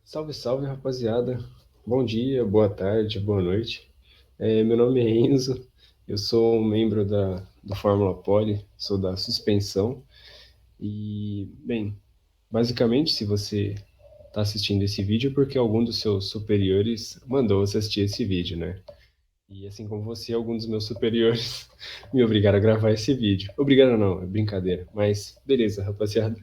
Salve, salve, rapaziada. Bom dia, boa tarde, boa noite. Meu nome é Enzo, eu sou um membro do Fórmula Pole, sou da suspensão. E, bem, basicamente, se você está assistindo esse vídeo, é porque algum dos seus superiores mandou você assistir esse vídeo, né? E assim como você, algum dos meus superiores me obrigaram a gravar esse vídeo. Obrigaram não, é brincadeira. Mas beleza, rapaziada.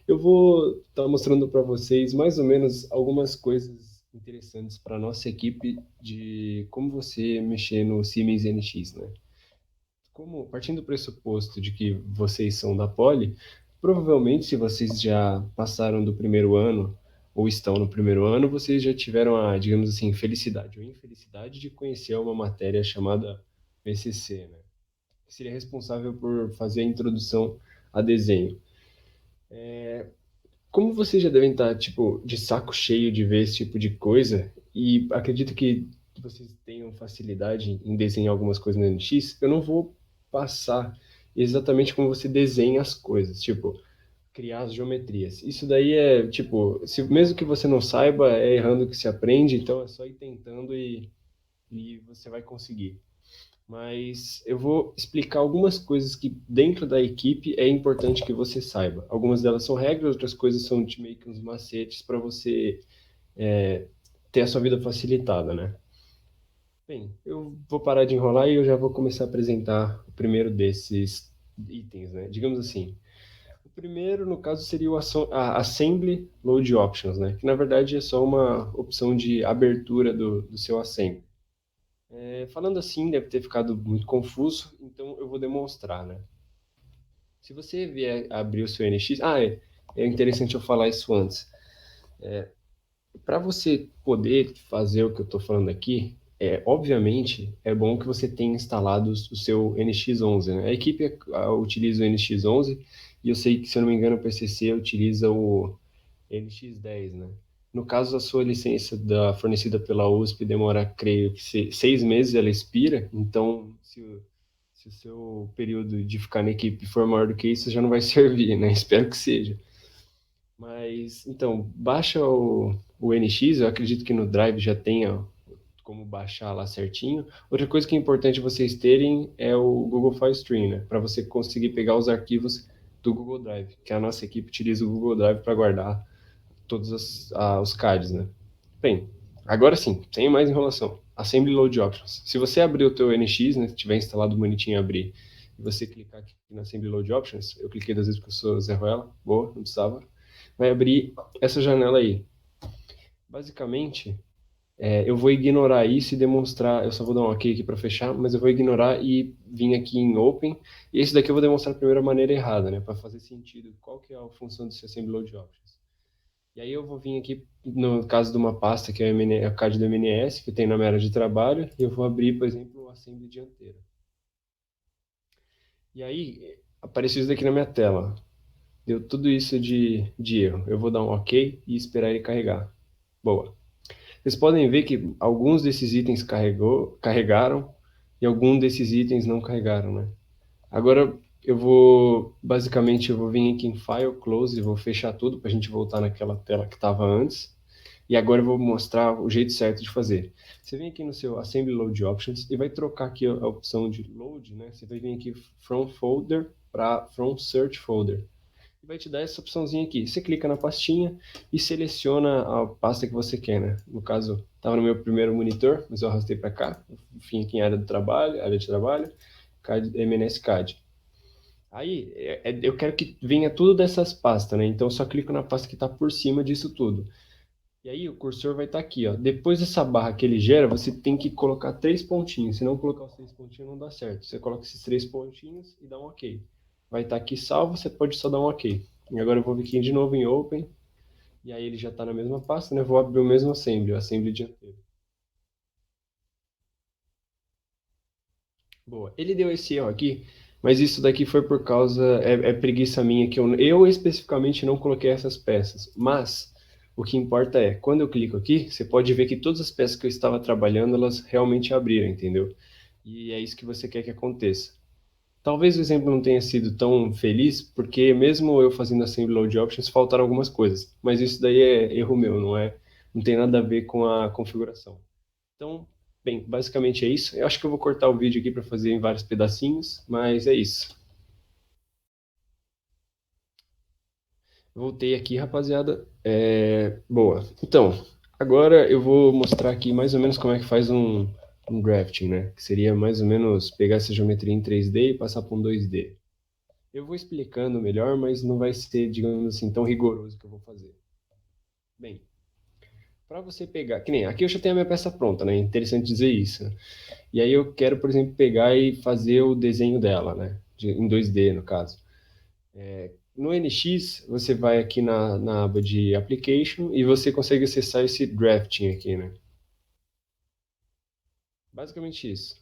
Eu vou estar mostrando para vocês mais ou menos algumas coisas interessantes para nossa equipe de como você mexer no Siemens NX, né? Como partindo do pressuposto de que vocês são da Poli, provavelmente se vocês já passaram do primeiro ano ou estão no primeiro ano, vocês já tiveram a, digamos assim, felicidade ou infelicidade de conhecer uma matéria chamada PCC, né? Que seria responsável por fazer a introdução a desenho. Como vocês já devem estar, tipo, de saco cheio de ver esse tipo de coisa, e acredito que vocês tenham facilidade em desenhar algumas coisas no NX, eu não vou passar exatamente como você desenha as coisas, tipo, criar as geometrias. Isso daí é, tipo, se, mesmo que você não saiba, é errando que se aprende, então é só ir tentando e você vai conseguir. Mas eu vou explicar algumas coisas que dentro da equipe é importante que você saiba. Algumas delas são regras, outras coisas são meio que uns macetes para você ter a sua vida facilitada, né? Bem, eu vou parar de enrolar e eu já vou começar a apresentar o primeiro desses itens, né? Digamos assim, o primeiro, no caso, seria o Assembly Load Options, né? Que na verdade é só uma opção de abertura do seu assembly. Falando assim, deve ter ficado muito confuso, então eu vou demonstrar, né? Se você vier abrir o seu NX, é interessante eu falar isso antes. Para você poder fazer o que eu estou falando aqui, obviamente é bom que você tenha instalado o seu NX11, né? A equipe utiliza o NX11 e eu sei que, se eu não me engano, o PCC utiliza o NX10, né? No caso, a sua licença fornecida pela USP demora, creio que 6 meses, ela expira, então se o seu período de ficar na equipe for maior do que isso, já não vai servir, né? Espero que seja. Mas, então, baixa o NX, eu acredito que no Drive já tenha como baixar lá certinho. Outra coisa que é importante vocês terem é o Google File Stream, né? Para você conseguir pegar os arquivos do Google Drive, que a nossa equipe utiliza o Google Drive para guardar todos os CADs, né? Bem, agora sim, sem mais enrolação. Assembly Load Options. Se você abrir o teu NX, né, tiver instalado bonitinho abrir, e você clicar aqui na Assembly Load Options, eu cliquei 2 vezes porque eu sou Zé Ruela, boa, não precisava, vai abrir essa janela aí. Basicamente, eu vou ignorar isso e demonstrar, eu só vou dar um OK aqui para fechar, mas eu vou ignorar e vir aqui em Open, e esse daqui eu vou demonstrar primeiro a maneira errada, né, para fazer sentido, qual que é a função desse Assembly Load Options. E aí eu vou vir aqui, no caso de uma pasta que é a CAD do MNS, que tem na minha área de trabalho, e eu vou abrir, por exemplo, o Assembly dianteira. E aí apareceu isso daqui na minha tela. Deu tudo isso de erro. Eu vou dar um OK e esperar ele carregar. Boa. Vocês podem ver que alguns desses itens carregaram e alguns desses itens não carregaram, né? Agora basicamente, eu vou vir aqui em File, Close, e vou fechar tudo para a gente voltar naquela tela que estava antes. E agora eu vou mostrar o jeito certo de fazer. Você vem aqui no seu Assembly Load Options e vai trocar aqui a opção de Load, né? Você vai vir aqui From Folder para From Search Folder. E vai te dar essa opçãozinha aqui. Você clica na pastinha e seleciona a pasta que você quer, né? No caso, estava no meu primeiro monitor, mas eu arrastei para cá. Enfim, aqui em área de trabalho, CAD, MNS CAD. Aí, eu quero que venha tudo dessas pastas, né? Então, eu só clico na pasta que está por cima disso tudo. E aí o cursor vai estar aqui, ó. Depois dessa barra que ele gera, você tem que colocar 3 pontinhos. Se não colocar os 3 pontinhos, não dá certo. Você coloca esses 3 pontinhos e dá um OK. Vai estar aqui salvo, você pode só dar um OK. E agora eu vou vir aqui de novo em Open. E aí ele já está na mesma pasta, né? Vou abrir o mesmo Assembly, o Assembly dianteiro. Boa. Ele deu esse erro aqui, mas isso daqui foi por causa. É preguiça minha que eu especificamente não coloquei essas peças. Mas o que importa é, quando eu clico aqui, você pode ver que todas as peças que eu estava trabalhando, elas realmente abriram, entendeu? E é isso que você quer que aconteça. Talvez o exemplo não tenha sido tão feliz, porque mesmo eu fazendo Assembly Load Options, faltaram algumas coisas. Mas isso daí é erro meu, não é? não tem nada a ver com a configuração. Então, bem, basicamente é isso. Eu acho que eu vou cortar o vídeo aqui para fazer em vários pedacinhos, mas é isso. Voltei aqui, rapaziada. Boa. Então, agora eu vou mostrar aqui mais ou menos como é que faz um drafting, né? Que seria mais ou menos pegar essa geometria em 3D e passar para um 2D. Eu vou explicando melhor, mas não vai ser, digamos assim, tão rigoroso que eu vou fazer. Bem, para você pegar, que nem aqui eu já tenho a minha peça pronta, né? Interessante dizer isso, né? E aí eu quero, por exemplo, pegar e fazer o desenho dela, né? Em 2D, no caso. No NX, você vai aqui na aba de Application e você consegue acessar esse drafting aqui, né? Basicamente isso.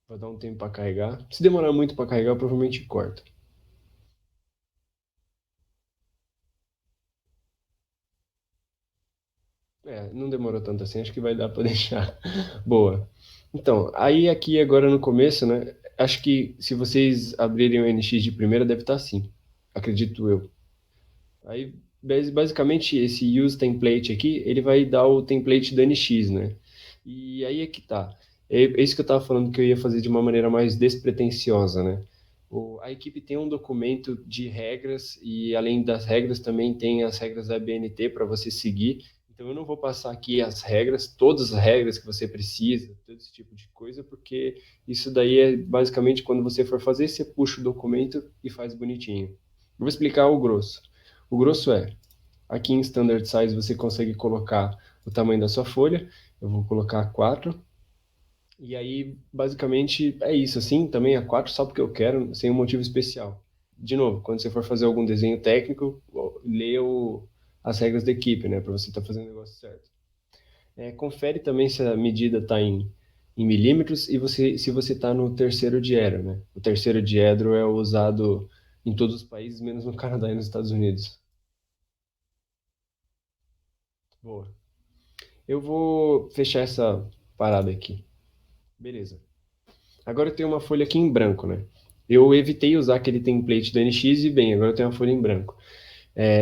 Vou dar um tempo para carregar. Se demorar muito para carregar, eu provavelmente corto. Não demorou tanto assim, acho que vai dar para deixar. Boa. Então, aí aqui agora no começo, né? Acho que se vocês abrirem o NX de primeira, deve estar assim. Acredito eu. Aí, basicamente, esse use template aqui, ele vai dar o template do NX, né? E aí é que tá. É isso que eu estava falando que eu ia fazer de uma maneira mais despretensiosa, né? A equipe tem um documento de regras e, além das regras, também tem as regras da BNT para você seguir. Então, eu não vou passar aqui as regras, todas as regras que você precisa, todo esse tipo de coisa, porque isso daí é basicamente quando você for fazer, você puxa o documento e faz bonitinho. Eu vou explicar o grosso. O grosso é, aqui em Standard Size você consegue colocar o tamanho da sua folha. Eu vou colocar 4. E aí, basicamente, é isso. Assim, também é 4 só porque eu quero, sem um motivo especial. De novo, quando você for fazer algum desenho técnico, leia as regras da equipe, né? Para você estar fazendo o negócio certo. Confere também se a medida está em milímetros e se você está no terceiro diedro, né? O terceiro diedro é usado em todos os países, menos no Canadá e nos Estados Unidos. Boa. Eu vou fechar essa parada aqui. Beleza. Agora eu tenho uma folha aqui em branco, né? Eu evitei usar aquele template do NX e, bem, agora eu tenho uma folha em branco.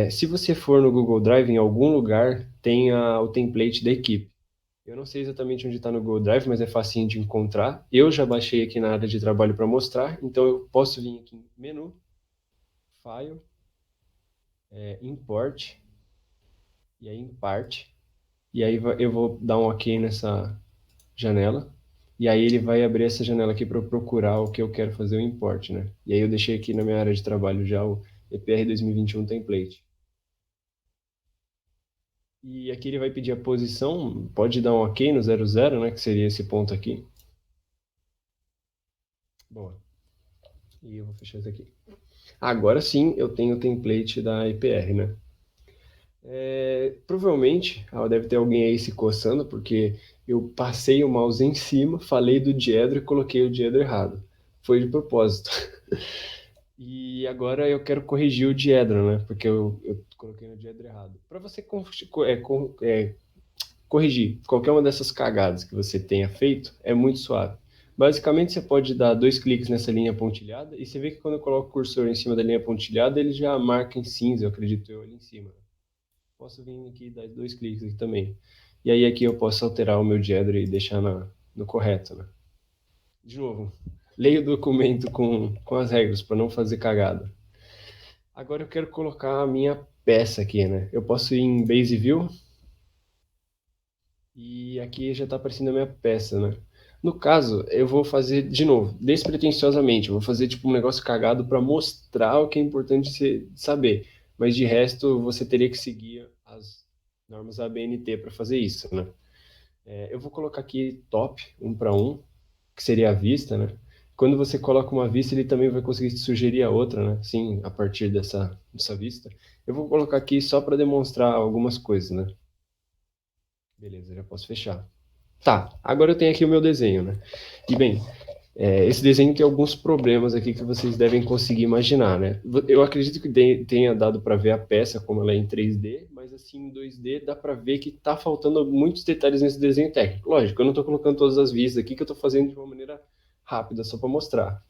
Se você for no Google Drive, em algum lugar, tem o template da equipe. Eu não sei exatamente onde está no Google Drive, mas é facinho de encontrar. Eu já baixei aqui na área de trabalho para mostrar, então eu posso vir aqui em Menu, File, Import, e aí em Part, e aí eu vou dar um OK nessa janela. E aí ele vai abrir essa janela aqui para eu procurar o que eu quero fazer o import, né? E aí eu deixei aqui na minha área de trabalho já o EPR 2021 template. E aqui ele vai pedir a posição, pode dar um OK no 00, né? Que seria esse ponto aqui. Boa. E eu vou fechar isso aqui. Agora sim eu tenho o template da EPR, né? Provavelmente deve ter alguém aí se coçando, porque eu passei o mouse em cima, falei do diedro e coloquei o diedro errado. Foi de propósito. E agora eu quero corrigir o diedro, né? Porque eu coloquei no diedro errado. Para você corrigir qualquer uma dessas cagadas que você tenha feito, é muito suave. Basicamente, você pode dar 2 cliques nessa linha pontilhada e você vê que quando eu coloco o cursor em cima da linha pontilhada, ele já marca em cinza, eu acredito eu, ali em cima. Posso vir aqui e dar 2 cliques aqui também. E aí aqui eu posso alterar o meu diedro e deixar no correto, né? De novo, leia o documento com as regras para não fazer cagada. Agora eu quero colocar a minha peça aqui, né? Eu posso ir em Base View e aqui já está aparecendo a minha peça, né? No caso, eu vou fazer de novo, despretensiosamente, eu vou fazer tipo um negócio cagado para mostrar o que é importante você saber. Mas de resto, você teria que seguir as normas ABNT para fazer isso, né? Eu vou colocar aqui top 1 para 1, que seria a vista, né? Quando você coloca uma vista, ele também vai conseguir te sugerir a outra, né? Sim, a partir dessa vista. Eu vou colocar aqui só para demonstrar algumas coisas, né? Beleza, já posso fechar. Tá, agora eu tenho aqui o meu desenho, né? E bem, esse desenho tem alguns problemas aqui que vocês devem conseguir imaginar, né? Eu acredito que tenha dado para ver a peça como ela é em 3D, mas assim em 2D dá para ver que tá faltando muitos detalhes nesse desenho técnico. Lógico, eu não estou colocando todas as vistas aqui, que eu estou fazendo de uma maneira rápida só para mostrar.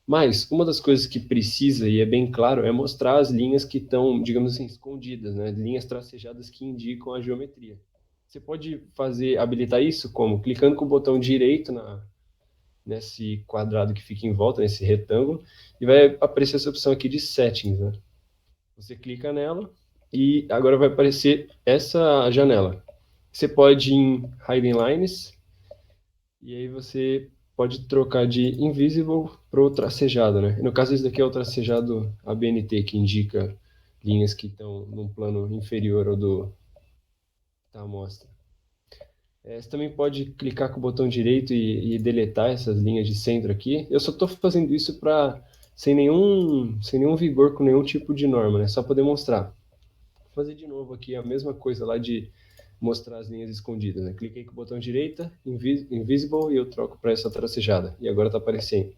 Mas uma das coisas que precisa, e é bem claro, é mostrar as linhas que estão, digamos assim, escondidas, né? Linhas tracejadas que indicam a geometria. Você pode habilitar isso como? Clicando com o botão direito nesse quadrado que fica em volta, nesse retângulo, e vai aparecer essa opção aqui de Settings, né? Você clica nela e agora vai aparecer essa janela. Você pode ir em Hiding Lines, e aí você pode trocar de Invisible para o tracejado, né? No caso, esse daqui é o tracejado ABNT, que indica linhas que estão num plano inferior ao da amostra. Você também pode clicar com o botão direito e deletar essas linhas de centro aqui. Eu só estou fazendo isso sem nenhum vigor com nenhum tipo de norma, né? Só para demonstrar. Vou fazer de novo aqui a mesma coisa lá de mostrar as linhas escondidas, né? Cliquei com o botão direita, Invisible, e eu troco para essa tracejada. E agora está aparecendo.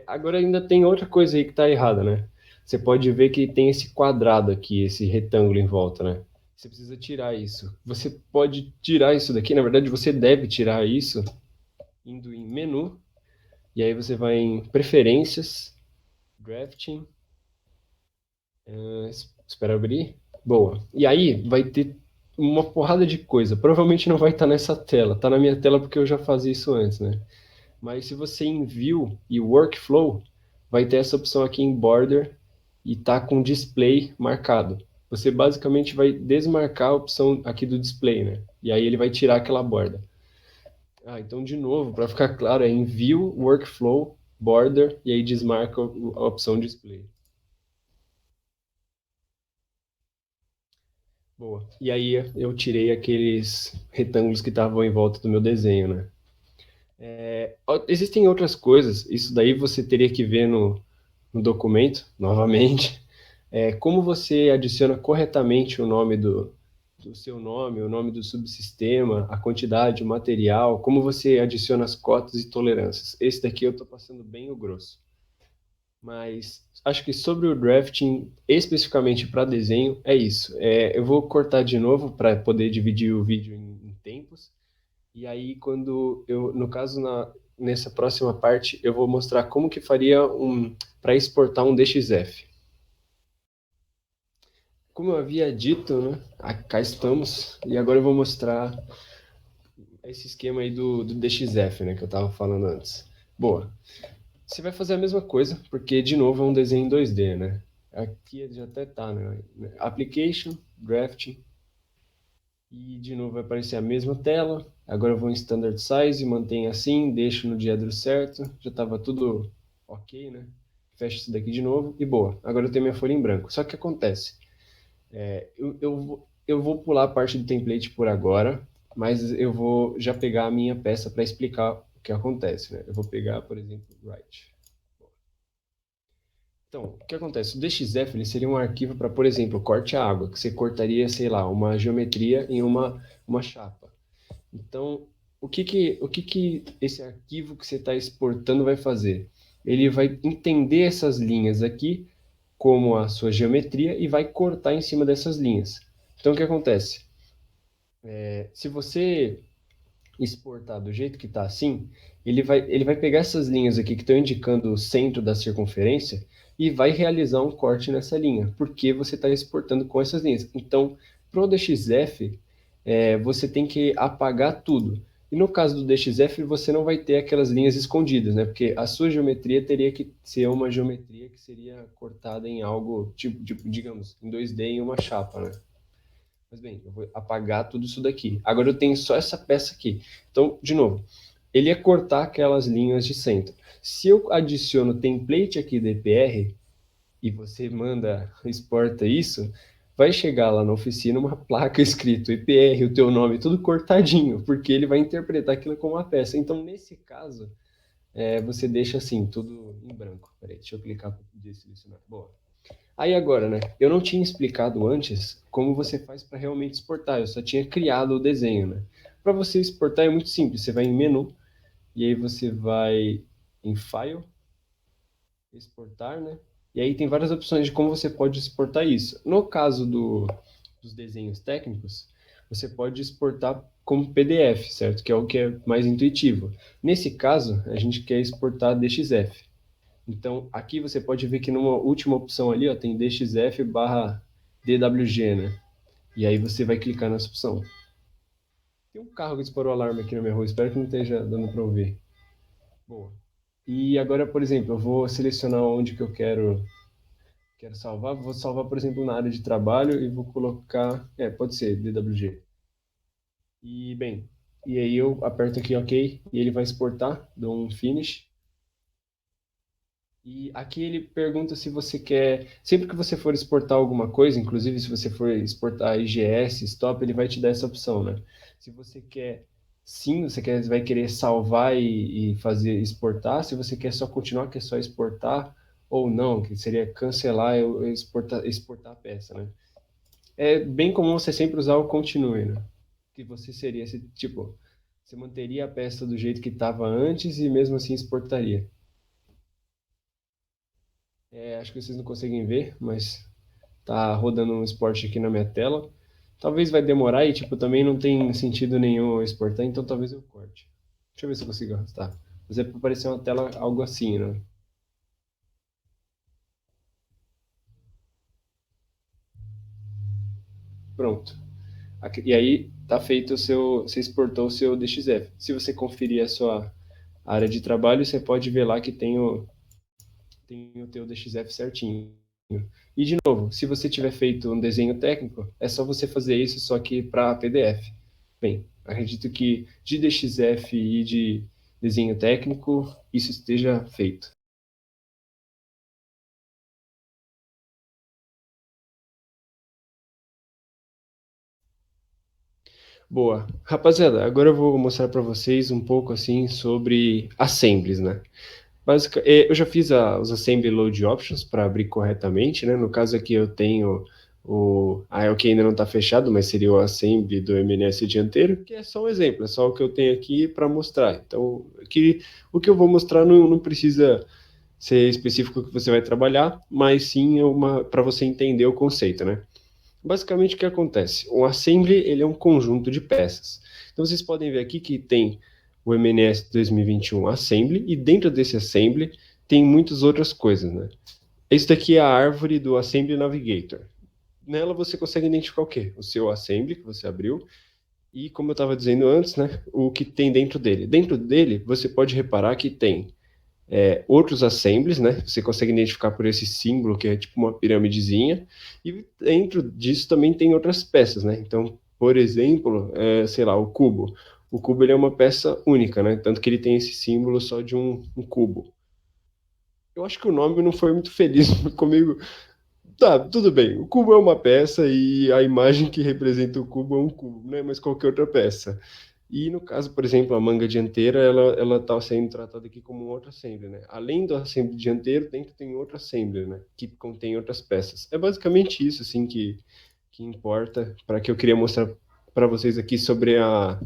Agora ainda tem outra coisa aí que está errada, né? Você pode ver que tem esse quadrado aqui, esse retângulo em volta, né? Você precisa tirar isso. Você pode tirar isso daqui, na verdade você deve tirar isso indo em menu, e aí você vai em preferências, drafting, espera abrir, boa. E aí vai ter uma porrada de coisa. Provavelmente não vai estar nessa tela, tá na minha tela porque eu já fazia isso antes, né? Mas se você em View e Workflow, vai ter essa opção aqui em Border e tá com Display marcado. Você basicamente vai desmarcar a opção aqui do Display, né? E aí ele vai tirar aquela borda. Então de novo, para ficar claro, é em View, Workflow, Border e aí desmarca a opção Display. Boa. E aí eu tirei aqueles retângulos que estavam em volta do meu desenho, né? Existem outras coisas, isso daí você teria que ver no documento, novamente, como você adiciona corretamente o nome do seu nome, o nome do subsistema, a quantidade, o material, como você adiciona as cotas e tolerâncias. Esse daqui eu estou passando bem o grosso. Mas acho que sobre o drafting, especificamente para desenho, é isso. Eu vou cortar de novo para poder dividir o vídeo em tempos. E aí, no caso, nessa próxima parte, eu vou mostrar como que faria para exportar um DXF. Como eu havia dito, né? Cá estamos. E agora eu vou mostrar esse esquema aí do DXF, né? Que eu estava falando antes. Boa. Você vai fazer a mesma coisa, porque, de novo, é um desenho em 2D, né? Aqui já até tá, né? Application, Drafting. E, de novo, vai aparecer a mesma tela. Agora eu vou em Standard Size, mantenho assim, deixo no diedro certo. Já estava tudo ok, né? Fecho isso daqui de novo e boa. Agora eu tenho minha folha em branco. Só que acontece, eu vou pular a parte do template por agora, mas eu vou já pegar a minha peça para explicar o que acontece, né? Eu vou pegar, por exemplo, Write. Então, o que acontece? O DXF ele seria um arquivo para, por exemplo, corte a água, que você cortaria, sei lá, uma geometria em uma chapa. Então, o que que esse arquivo que você está exportando vai fazer? Ele vai entender essas linhas aqui como a sua geometria e vai cortar em cima dessas linhas. Então, o que acontece? Se você exportar do jeito que está assim, ele vai pegar essas linhas aqui que estão indicando o centro da circunferência e vai realizar um corte nessa linha, porque você está exportando com essas linhas. Então, para o DXF, você tem que apagar tudo. E no caso do DXF, você não vai ter aquelas linhas escondidas, né? Porque a sua geometria teria que ser uma geometria que seria cortada em algo, tipo digamos, em 2D em uma chapa, né? Mas bem, eu vou apagar tudo isso daqui. Agora eu tenho só essa peça aqui. Então, de novo, ele ia cortar aquelas linhas de centro. Se eu adiciono template aqui DPR e você manda, exporta isso, vai chegar lá na oficina uma placa escrito IPR, o teu nome, tudo cortadinho, porque ele vai interpretar aquilo como uma peça. Então, nesse caso, você deixa assim, tudo em branco. Peraí, deixa eu clicar para selecionar. Boa. Aí agora, né? Eu não tinha explicado antes como você faz para realmente exportar. Eu só tinha criado o desenho, né? Para você exportar é muito simples. Você vai em menu e aí você vai em File, exportar, né? E aí tem várias opções de como você pode exportar isso. No caso dos desenhos técnicos, você pode exportar como PDF, certo? Que é o que é mais intuitivo. Nesse caso, a gente quer exportar DXF. Então, aqui você pode ver que numa última opção ali, ó, tem DXF barra DWG, né? E aí você vai clicar nessa opção. Tem um carro que disparou o alarme aqui na minha rua, espero que não esteja dando para ouvir. Boa. E agora, por exemplo, eu vou selecionar onde que eu quero salvar. Vou salvar, por exemplo, na área de trabalho e vou colocar, pode ser DWG. E bem, e aí eu aperto aqui OK e ele vai exportar, dou um finish. E aqui ele pergunta se você quer, sempre que você for exportar alguma coisa, inclusive se você for exportar IGS, stop, ele vai te dar essa opção, né? Se você quer, sim, vai querer salvar e fazer exportar, se você quer só continuar, quer só exportar, ou não, que seria cancelar e exportar a peça, né? É bem comum você sempre usar o continue, né? Que você seria esse tipo, você manteria a peça do jeito que estava antes e mesmo assim exportaria. Acho que vocês não conseguem ver, mas tá rodando um esporte aqui na minha tela. Talvez vai demorar e, tipo, também não tem sentido nenhum eu exportar, então talvez eu corte. Deixa eu ver se eu consigo arrastar. Mas é para aparecer uma tela algo assim, né? Pronto. E aí tá feito o seu, você exportou o seu DXF. Se você conferir a sua área de trabalho, você pode ver lá que tem o teu DXF certinho. E de novo, se você tiver feito um desenho técnico, é só você fazer isso só que para PDF. Bem, acredito que de DXF e de desenho técnico isso esteja feito. Boa. Rapaziada, agora eu vou mostrar para vocês um pouco assim sobre assemblies, né? Eu já fiz os Assembly Load Options para abrir corretamente, né? No caso aqui eu tenho o que ainda não está fechado, mas seria o Assembly do MNS dianteiro, que é só um exemplo, é só o que eu tenho aqui para mostrar. Então, o que eu vou mostrar não precisa ser específico que você vai trabalhar, mas sim para você entender o conceito, né? Basicamente, o que acontece? Um assembly ele é um conjunto de peças. Então, vocês podem ver aqui que tem o MNS 2021 Assembly, e dentro desse Assembly tem muitas outras coisas, né? Esse daqui é a árvore do Assembly Navigator. Nela você consegue identificar o quê? O seu Assembly que você abriu, e como eu estava dizendo antes, né, o que tem dentro dele. Dentro dele, você pode reparar que tem outros assemblies, né? Você consegue identificar por esse símbolo que é tipo uma piramidezinha, e dentro disso também tem outras peças, né? Então, por exemplo, sei lá, o cubo. O cubo ele é uma peça única, né? Tanto que ele tem esse símbolo só de um cubo. Eu acho que o nome não foi muito feliz comigo. Tá, tudo bem. O cubo é uma peça e a imagem que representa o cubo é um cubo, né? Mas qualquer outra peça. E no caso, por exemplo, a manga dianteira, ela está sendo tratada aqui como um outro assembly, né? Além do assembly dianteiro, dentro tem outro assembly, né? Que contém outras peças. É basicamente isso, assim, que importa para que eu queria mostrar para vocês aqui sobre a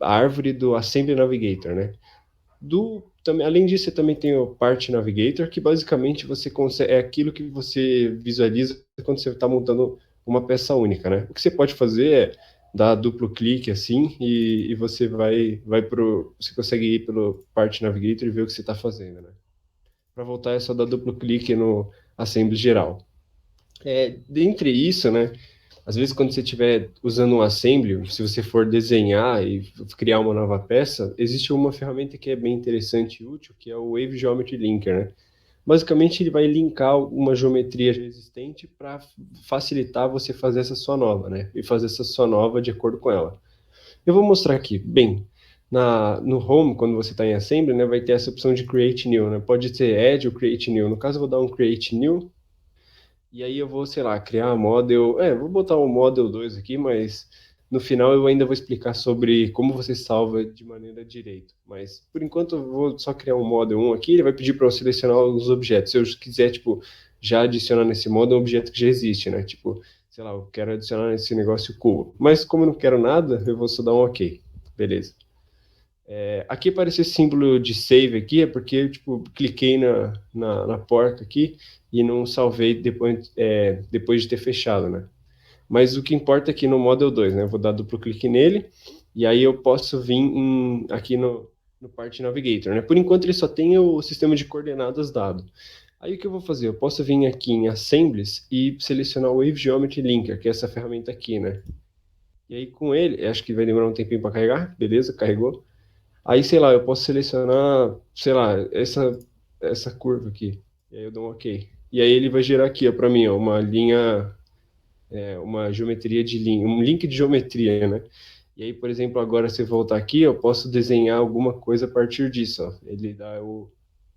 árvore do Assembly Navigator, né? Também, além disso, você também tem o Part Navigator, que basicamente você consegue, é aquilo que você visualiza quando você está montando uma peça única, né? O que você pode fazer é dar duplo clique assim e você você consegue ir pelo Part Navigator e ver o que você está fazendo, né? Para voltar é só dar duplo clique no Assembly geral. Dentre isso, né? Às vezes, quando você estiver usando um assembly, se você for desenhar e criar uma nova peça, existe uma ferramenta que é bem interessante e útil, que é o Wave Geometry Linker, né? Basicamente, ele vai linkar uma geometria existente para facilitar você fazer essa sua nova, né? E fazer essa sua nova de acordo com ela. Eu vou mostrar aqui. Bem, no Home, quando você está em Assembly, né, vai ter essa opção de Create New, né? Pode ser Add ou Create New. No caso, eu vou dar um Create New. E aí eu vou, sei lá, criar um model. Vou botar um model 2 aqui, mas no final eu ainda vou explicar sobre como você salva de maneira direito. Mas por enquanto eu vou só criar um model 1 aqui, ele vai pedir para eu selecionar os objetos. Se eu quiser, tipo, já adicionar nesse model um objeto que já existe, né? Tipo, sei lá, eu quero adicionar nesse negócio cubo. Mas como eu não quero nada, eu vou só dar um OK. Beleza. Aqui apareceu esse símbolo de save aqui, é porque eu tipo, cliquei na porta aqui e não salvei depois de ter fechado, né? Mas o que importa é que no Model 2, né? Eu vou dar duplo clique nele e aí eu posso vir aqui no no Part Navigator, né? Por enquanto ele só tem o sistema de coordenadas dado. Aí o que eu vou fazer? Eu posso vir aqui em Assemblies e selecionar o Wave Geometry Linker, que é essa ferramenta aqui, né? E aí com ele, acho que vai demorar um tempinho para carregar, beleza, carregou. Aí, sei lá, eu posso selecionar, sei lá, essa curva aqui. E aí eu dou um OK. E aí ele vai gerar aqui, ó, para mim, ó, uma linha, uma geometria de linha, um link de geometria, né? E aí, por exemplo, agora se eu voltar aqui, eu posso desenhar alguma coisa a partir disso, ó. Ele dá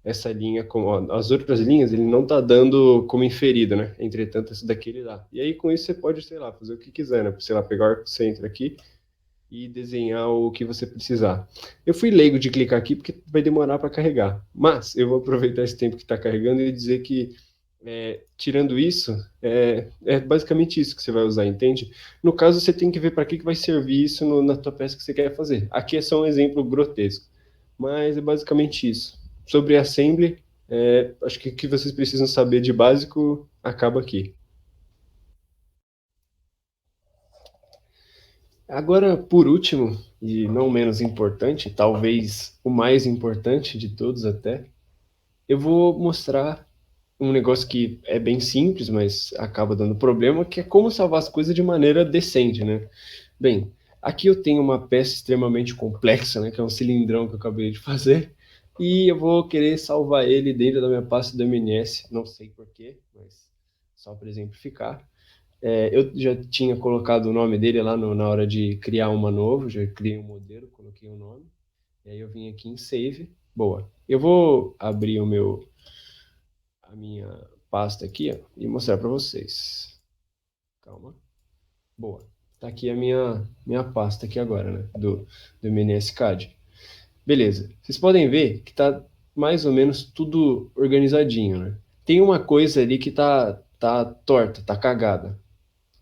essa linha, ó, as outras linhas ele não tá dando como inferida, né? Entretanto, essa daqui ele dá. E aí com isso você pode, sei lá, fazer o que quiser, né? Sei lá, pegar o arco centro aqui e desenhar o que você precisar. Eu fui leigo de clicar aqui porque vai demorar para carregar, mas eu vou aproveitar esse tempo que está carregando e dizer que, tirando isso, é basicamente isso que você vai usar, entende? No caso, você tem que ver para que vai servir isso na tua peça que você quer fazer. Aqui é só um exemplo grotesco, mas é basicamente isso. Sobre assembly, acho que o que vocês precisam saber de básico acaba aqui. Agora, por último, e não menos importante, talvez o mais importante de todos até, eu vou mostrar um negócio que é bem simples, mas acaba dando problema, que é como salvar as coisas de maneira decente, né? Bem, aqui eu tenho uma peça extremamente complexa, né, que é um cilindrão que eu acabei de fazer, e eu vou querer salvar ele dentro da minha pasta do MNS, não sei porquê, mas só para exemplificar. Eu já tinha colocado o nome dele lá na hora de criar uma novo, já criei um modelo, coloquei o nome, e aí eu vim aqui em Save. Boa. Eu vou abrir a minha pasta aqui, ó, e mostrar para vocês. Calma. Boa. Tá aqui a minha pasta aqui agora, né, do MNS-CAD. Beleza. Vocês podem ver que tá mais ou menos tudo organizadinho, né? Tem uma coisa ali que tá torta, tá cagada.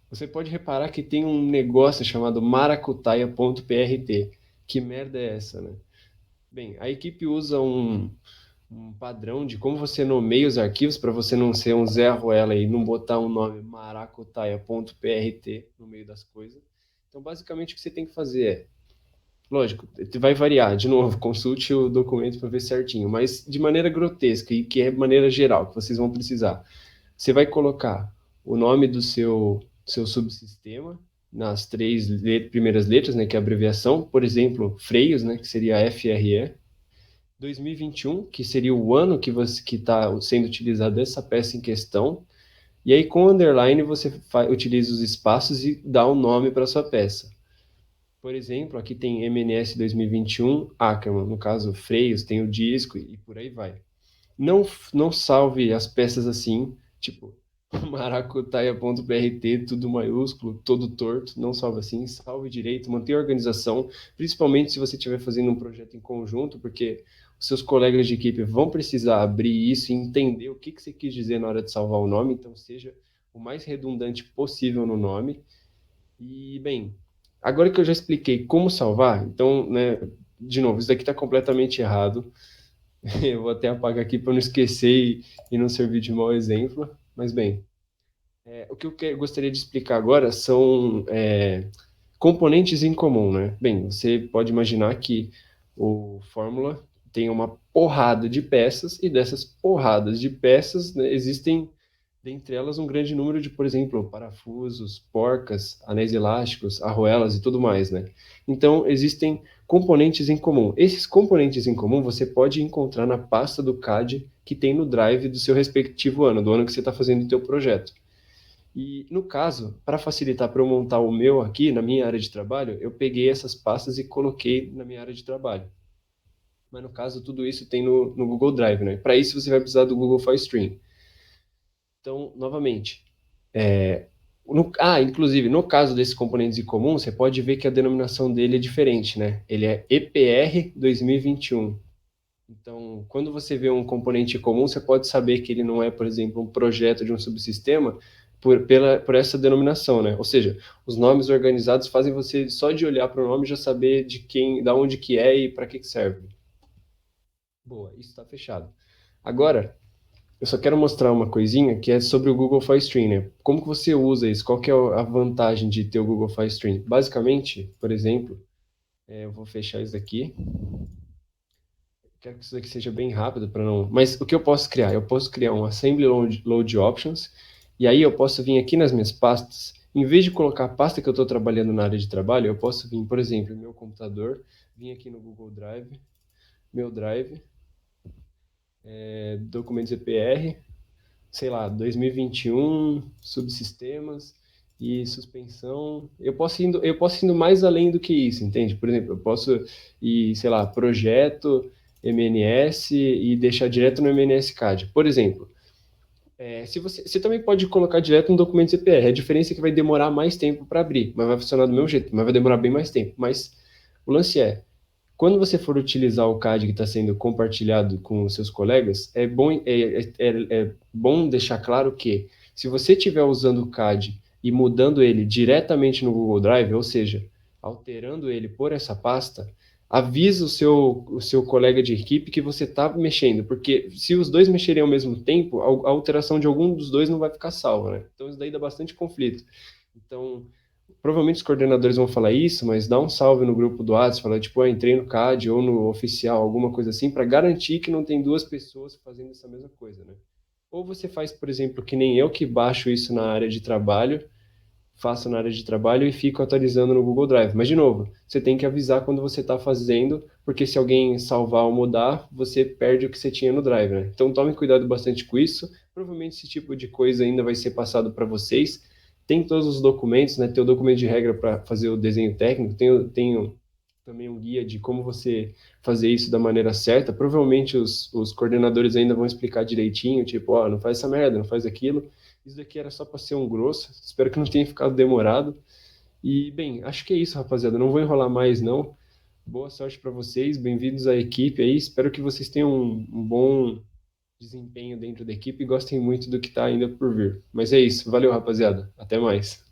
Você pode reparar que tem um negócio chamado maracutaia.prt. Que merda é essa, né? Bem, a equipe usa um padrão de como você nomeia os arquivos para você não ser um Zé Ruela e não botar um nome maracutaia.prt no meio das coisas. Então, basicamente, o que você tem que fazer lógico, vai variar, de novo, consulte o documento para ver certinho, mas de maneira grotesca e que é maneira geral que vocês vão precisar. Você vai colocar o nome do seu subsistema nas primeiras letras, né, que é a abreviação, por exemplo, freios, né, que seria FRE, 2021, que seria o ano que está sendo utilizado essa peça em questão, e aí com underline você utiliza os espaços e dá um nome para sua peça. Por exemplo, aqui tem MNS 2021, Ackerman, no caso, freios, tem o disco e por aí vai. Não salve as peças assim, tipo, maracutaia.brt, tudo maiúsculo, todo torto, não salve assim, salve direito, mantenha a organização, principalmente se você estiver fazendo um projeto em conjunto, porque os seus colegas de equipe vão precisar abrir isso e entender o que você quis dizer na hora de salvar o nome, então seja o mais redundante possível no nome. E, bem, agora que eu já expliquei como salvar, então, né, de novo, isso daqui está completamente errado. Eu vou até apagar aqui para não esquecer e não servir de mau exemplo. Mas, bem, o que eu gostaria de explicar agora são componentes em comum, né? Bem, você pode imaginar que o Fórmula tem uma porrada de peças e dessas porradas de peças, né, existem dentre elas um grande número de, por exemplo, parafusos, porcas, anéis elásticos, arruelas e tudo mais, né? Então, existem componentes em comum. Esses componentes em comum você pode encontrar na pasta do CAD que tem no Drive do seu respectivo ano, do ano que você está fazendo o teu projeto. E, no caso, para facilitar para eu montar o meu aqui, na minha área de trabalho, eu peguei essas pastas e coloquei na minha área de trabalho. Mas, no caso, tudo isso tem no Google Drive, né? Para isso, você vai precisar do Google File Stream. Então, novamente, inclusive, no caso desses componentes em comum, você pode ver que a denominação dele é diferente, né? Ele é EPR 2021. Então, quando você vê um componente comum, você pode saber que ele não é, por exemplo, um projeto de um subsistema por essa denominação, né? Ou seja, os nomes organizados fazem você, só de olhar para o nome, já saber de quem, da onde que é e para que serve. Boa, isso está fechado. Agora, eu só quero mostrar uma coisinha que é sobre o Google File Stream, né? Como que você usa isso? Qual que é a vantagem de ter o Google File Stream? Basicamente, por exemplo, eu vou fechar isso aqui. quero que isso aqui seja bem rápido para não. Mas o que eu posso criar? Eu posso criar um assembly load options, e aí eu posso vir aqui nas minhas pastas. Em vez de colocar a pasta que eu estou trabalhando na área de trabalho, eu posso vir, por exemplo, no meu computador, vir aqui no Google Drive, meu Drive, documentos EPR, sei lá, 2021, subsistemas e suspensão. Eu posso indo mais além do que isso, entende? Por exemplo, eu posso ir, sei lá, projeto, MNS e deixar direto no MNS CAD. Por exemplo, se você também pode colocar direto no documento CPR. A diferença é que vai demorar mais tempo para abrir, mas vai funcionar do mesmo jeito, mas vai demorar bem mais tempo. Mas o lance é, quando você for utilizar o CAD que está sendo compartilhado com os seus colegas, é bom deixar claro que, se você estiver usando o CAD e mudando ele diretamente no Google Drive, ou seja, alterando ele por essa pasta, avisa o seu colega de equipe que você está mexendo, porque se os dois mexerem ao mesmo tempo, a alteração de algum dos dois não vai ficar salva, né? Então isso daí dá bastante conflito. Então, provavelmente os coordenadores vão falar isso, mas dá um salve no grupo do WhatsApp, fala tipo, entrei no CAD ou no oficial, alguma coisa assim, para garantir que não tem duas pessoas fazendo essa mesma coisa, né? Ou você faz, por exemplo, que nem eu que baixo isso na área de trabalho, faço na área de trabalho e fico atualizando no Google Drive. Mas, de novo, você tem que avisar quando você está fazendo, porque se alguém salvar ou mudar, você perde o que você tinha no Drive, né? Então, tome cuidado bastante com isso. Provavelmente esse tipo de coisa ainda vai ser passado para vocês. Tem todos os documentos, né? Tem o documento de regra para fazer o desenho técnico, tem também um guia de como você fazer isso da maneira certa. Provavelmente os coordenadores ainda vão explicar direitinho, tipo, ó, não faz essa merda, não faz aquilo. Isso daqui era só para ser um grosso. Espero que não tenha ficado demorado. E, bem, acho que é isso, rapaziada. Não vou enrolar mais, não. Boa sorte para vocês. Bem-vindos à equipe aí. Espero que vocês tenham um bom desempenho dentro da equipe e gostem muito do que está ainda por vir. Mas é isso. Valeu, rapaziada. Até mais.